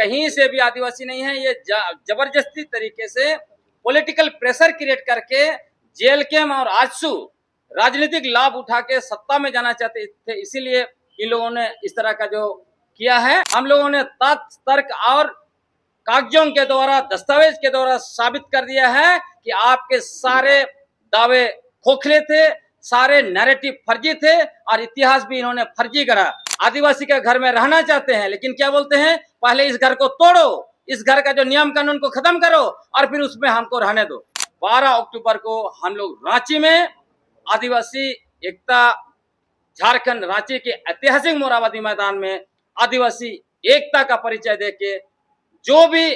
कहीं से भी आदिवासी नहीं है। ये जबरदस्ती तरीके से पॉलिटिकल प्रेशर क्रिएट करके जेल कैम और आजसू राजनीतिक लाभ उठा के सत्ता में जाना चाहते थे, इसीलिए इन लोगों ने इस तरह का जो किया है। हम लोगों ने तथ्य तर्क और कागजों के द्वारा, दस्तावेज के द्वारा साबित कर दिया है कि आपके सारे दावे खोखले थे, सारे नैरेटिव फर्जी थे और इतिहास भी इन्होंने फर्जी गढ़ा। आदिवासी के घर में रहना चाहते हैं, लेकिन क्या बोलते हैं, पहले इस घर को तोड़ो, इस घर का जो नियम कानून को खत्म करो और फिर उसमें हमको रहने दो। 12 अक्टूबर को हम लोग रांची में आदिवासी एकता झारखंड रांची के ऐतिहासिक मोरहाबादी मैदान में आदिवासी एकता का परिचय देके जो भी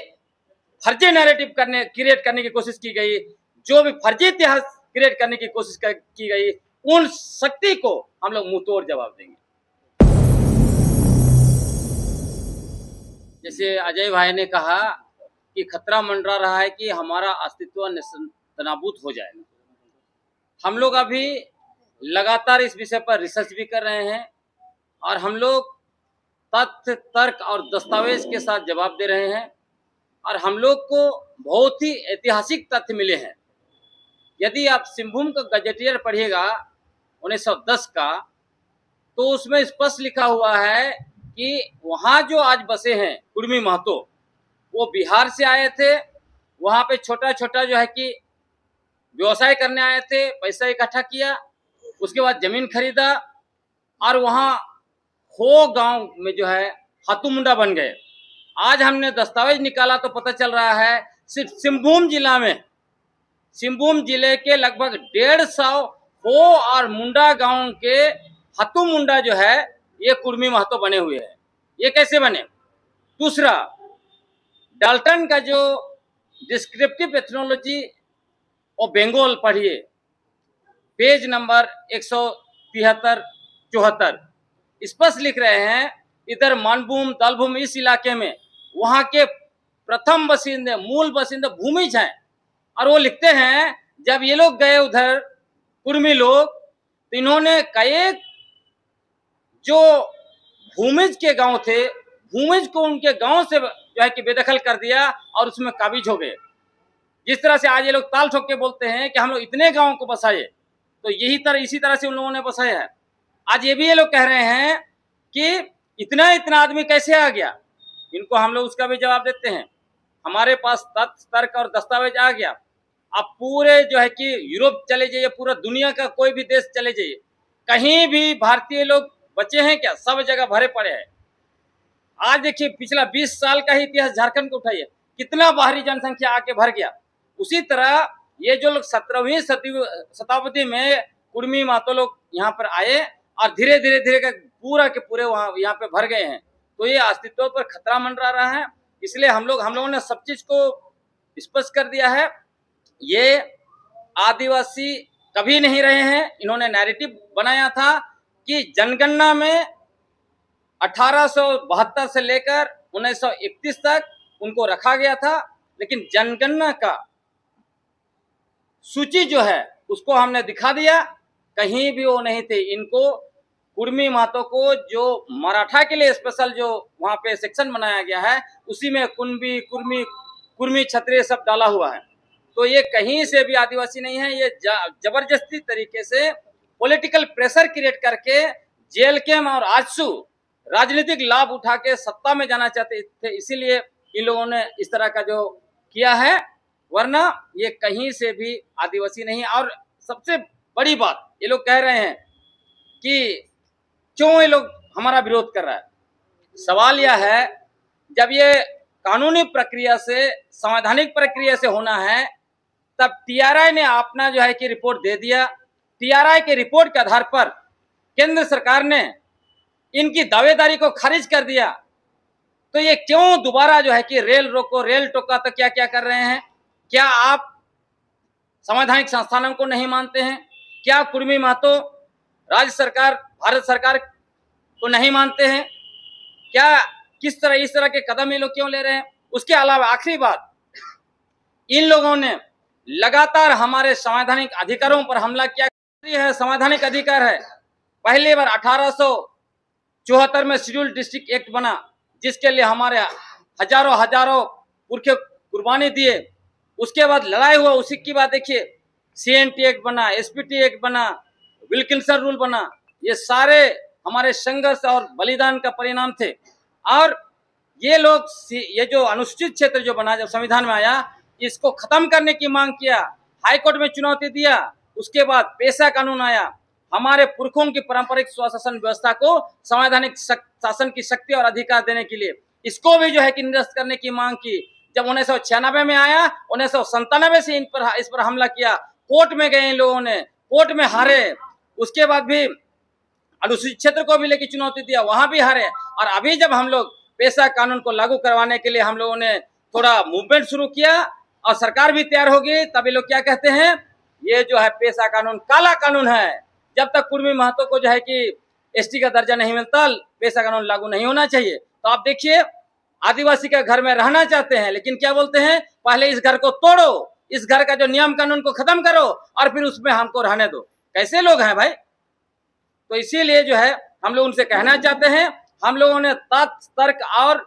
फर्जी नैरेटिव क्रिएट करने की कोशिश की गई, जो भी फर्जी इतिहास क्रिएट करने की कोशिश की गई, उन शक्ति को हम लोग मुंहतोड़ जवाब देंगे। जैसे अजय भाई ने कहा कि खतरा मंडरा रहा है कि हमारा अस्तित्व नाबूद हो जाएगा। हम लोग अभी लगातार इस विषय पर रिसर्च भी कर रहे हैं और हम लोग तथ्य तर्क और दस्तावेज के साथ जवाब दे रहे हैं और हम लोग को बहुत ही ऐतिहासिक तथ्य मिले हैं। यदि आप सिंहभूम का गजेटियर पढ़िएगा 1910 का, तो उसमें स्पष्ट लिखा हुआ है कि वहाँ जो आज बसे हैं कुर्मी महतो, वो बिहार से आए थे। वहाँ पे छोटा छोटा जो है कि व्यवसाय करने आए थे, पैसा इकट्ठा किया, उसके बाद जमीन खरीदा और वहाँ हो गांव में जो है हाथू मुंडा बन गए। आज हमने दस्तावेज निकाला तो पता चल रहा है सिर्फ सिंहभूम जिला में, सिंहभूम जिले के लगभग 150 हो और मुंडा गांव के हाथू मुंडा जो है ये कुर्मी महतो बने हुए हैं। ये कैसे बने? दूसरा, डाल्टन का जो डिस्क्रिप्टिव एथनोलॉजी और बंगाल पढ़िए, पेज नंबर 173-74, स्पष्ट लिख रहे हैं इधर मानभूम दलभूम इस इलाके में वहां के प्रथम बसिंदे, मूल बसिंदे भूमिज हैं। और वो लिखते हैं जब ये लोग गए उधर कुर्मी लोग, तो इन्होंने कई जो भूमिज के गांव थे, भूमिज को उनके गांव से जो है कि बेदखल कर दिया और उसमें काबिज हो गए। जिस तरह से आज ये लोग ताल ठोक के बोलते हैं कि हम लोग इतने गांव को बसाए, तो इसी तरह से उन लोगों ने बसाया है। आज ये भी ये लोग कह रहे हैं कि इतना आदमी कैसे आ गया। इनको हम लोग उसका भी जवाब देते हैं। हमारे पास तथ्य तर्क और दस्तावेज आ गया। आप पूरे जो है कि यूरोप चले जाइए, पूरा दुनिया का कोई भी देश चले जाइए, कहीं भी भारतीय लोग बचे हैं क्या? सब जगह भरे पड़े हैं। आज देखिए पिछला 20 साल का ही इतिहास झारखंड को उठाइए, कितना बाहरी जनसंख्या आके भर गया। उसी तरह ये जो लोग 17वीं शताब्दी में कुर्मी महतो लोग यहाँ पर आए और धीरे धीरे पूरा के पूरे वहाँ यहाँ पे भर गए हैं, तो ये अस्तित्व पर खतरा मंडरा रहा है। इसलिए हम लोगों ने सब चीज को स्पष्ट कर दिया है। ये आदिवासी कभी नहीं रहे हैं। इन्होंने नैरेटिव बनाया था कि जनगणना में 1872 से लेकर 1931 तक उनको रखा गया था, लेकिन जनगणना का सूची जो है उसको हमने दिखा दिया, कहीं भी वो नहीं थे। इनको कुर्मी महतो को जो मराठा के लिए स्पेशल जो वहाँ पे सेक्शन बनाया गया है, उसी में कुंबी कुर्मी क्षत्रिय सब डाला हुआ है। तो ये कहीं से भी आदिवासी नहीं है। ये जबरदस्ती तरीके से पॉलिटिकल प्रेशर क्रिएट करके जेल कैम और आजसू राजनीतिक लाभ उठा के सत्ता में जाना चाहते थे, इसीलिए इन लोगों ने इस तरह का जो किया है, वरना ये कहीं से भी आदिवासी नहीं। और सबसे बड़ी बात, ये लोग कह रहे हैं कि क्यों ये लोग हमारा विरोध कर रहा है। सवाल यह है, जब ये कानूनी प्रक्रिया से, संवैधानिक प्रक्रिया से होना है, तब टीआरआई ने अपना जो है कि रिपोर्ट दे दिया। टीआरआई के रिपोर्ट के आधार पर केंद्र सरकार ने इनकी दावेदारी को खारिज कर दिया। तो ये क्यों दोबारा जो है कि रेल रोको रेल टोका, तो क्या क्या कर रहे हैं? क्या आप संवैधानिक संस्थानों को नहीं मानते हैं? क्या कुर्मी महतो राज्य सरकार, भारत सरकार को नहीं मानते हैं? क्या किस तरह इस तरह के कदम ये लोग क्यों ले रहे हैं? उसके अलावा आखिरी बात, इन लोगों ने लगातार हमारे संवैधानिक अधिकारों पर हमला किया है। संवैधानिक अधिकार है, पहली बार 1874 में शेड्यूल डिस्ट्रिक्ट एक्ट बना, जिसके लिए हमारे हजारों हजारों पुरखे कुर्बानी दिए, उसके बाद लड़ाई हुआ, उसी की बात देखिए, CNT एक्ट बना, SPT एक्ट बना, विल्किंसन रूल बना, ये सारे हमारे संघर्ष और बलिदान का परिणाम थे। और ये लोग ये जो अनुसूचित क्षेत्र जो बना जब संविधान में आया, इसको खत्म करने की मांग किया, हाईकोर्ट में चुनौती दिया, उसके बाद पेशा कानून आया, हमारे पुरखों की पारंपरिक स्वशासन व्यवस्था को संवैधानिक शासन की शक्ति और अधिकार देने के लिए इसको भी जो है कि निरस्त करने की मांग की। जब 1996 में आया, 1997 से इस पर हमला किया, कोर्ट में गए इन लोगों ने, कोर्ट में हारे, उसके बाद भी अनुसूचित क्षेत्र को भी लेकर चुनौती दिया, वहां भी हारे। और अभी जब हम लोग पेशा कानून को लागू करवाने के लिए हम लोगों ने थोड़ा मूवमेंट शुरू किया और सरकार भी तैयार होगी, तभी लोग क्या कहते हैं, ये जो है पेशा कानून काला कानून है, जब तक कुर्मी महतो को जो है कि ST का दर्जा नहीं मिलता, पेशा कानून लागू नहीं होना चाहिए। तो आप देखिए, आदिवासी के घर में रहना चाहते हैं, लेकिन क्या बोलते हैं, पहले इस घर को तोड़ो, इस घर का जो नियम कानून को खत्म करो और फिर उसमें हमको रहने दो। कैसे लोग हैं भाई? तो इसीलिए जो है हम लोग उनसे कहना चाहते हैं, हम लोगों ने तथ्य तर्क और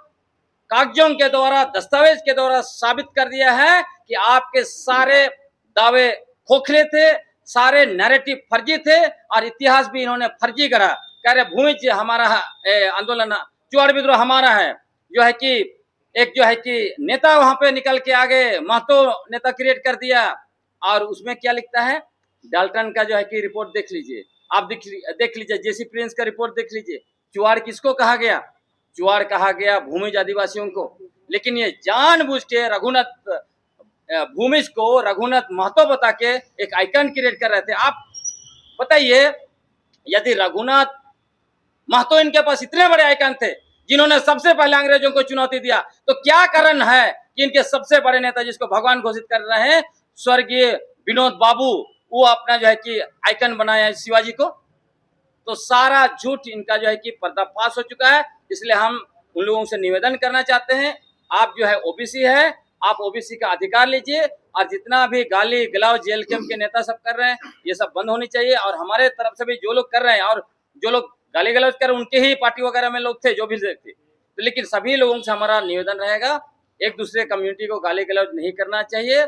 कागजों के द्वारा, दस्तावेज के द्वारा साबित कर दिया है कि आपके सारे दावे खोखले थे, सारे नैरेटिव फर्जी थे और इतिहास भी इन्होंने फर्जी करा। कह रहे भूमि हमारा आंदोलन, चुआड़ विद्रोह हमारा है, जो है कि एक जो है कि नेता वहां पे निकल के आगे महतो नेता क्रिएट कर दिया। और उसमें क्या लिखता है, डाल्टन का जो है कि रिपोर्ट देख लीजिए, आप देख लीजिए, JC प्रिंस का रिपोर्ट देख लीजिए, चुआड़ किसको कहा गया? चुआड़ कहा गया भूमिज आदिवासियों को। लेकिन ये जानबूझ के रघुनाथ भूमिज को रघुनाथ महतो बता के एक आइकन क्रिएट कर रहे थे। आप बताइए, यदि रघुनाथ महतो इनके पास इतने बड़े आइकन थे जिन्होंने सबसे पहले अंग्रेजों को चुनौती दिया, तो क्या कारण है कि इनके सबसे बड़े नेता जिसको भगवान घोषित कर रहे हैं, स्वर्गीय विनोद बाबू, वो अपना जो है कि आइकन बनाया है शिवाजी को? तो सारा झूठ इनका जो है कि पर्दाफाश हो चुका है। इसलिए हम उन लोगों से निवेदन करना चाहते हैं, आप जो है OBC है, आप OBC का अधिकार लीजिए और जितना भी गाली गलौज जेल कैंप के नेता सब कर रहे हैं, ये सब बंद होनी चाहिए। और हमारे तरफ से भी जो लोग कर रहे हैं और जो लोग गाली गलौज कर, उनके ही पार्टी वगैरह में लोग थे जो भी थे, तो लेकिन सभी लोगों से हमारा निवेदन रहेगा, एक दूसरे कम्युनिटी को गाली गलौज नहीं करना चाहिए,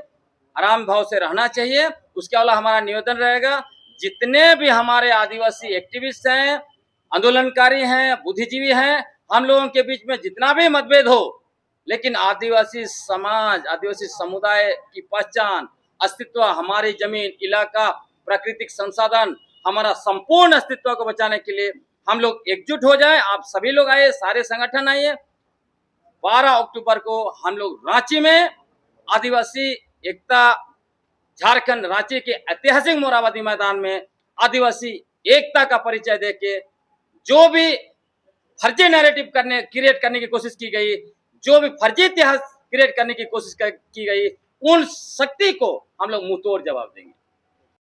आराम भाव से रहना चाहिए। उसके अलावा हमारा निवेदन रहेगा, जितने भी हमारे आदिवासी एक्टिविस्ट हैं, आंदोलनकारी हैं, बुद्धिजीवी हैं, हम लोगों के बीच में जितना भी मतभेद हो, लेकिन आदिवासी समाज, आदिवासी समुदाय की पहचान, अस्तित्व, हमारी जमीन, इलाका, प्राकृतिक संसाधन, हमारा संपूर्ण अस्तित्व को बचाने के लिए हम लोग एकजुट हो जाएं। आप सभी लोग आइए, सारे संगठन आइए। 12 अक्टूबर को हम लोग रांची में आदिवासी एकता झारखंड रांची के ऐतिहासिक मोरहाबादी मैदान में आदिवासी एकता का परिचय देके जो भी फर्जी नैरेटिव क्रिएट करने की कोशिश की गई, जो भी फर्जी इतिहास क्रिएट करने की कोशिश की गई, उन शक्ति को हम लोग मुंहतोड़ जवाब देंगे।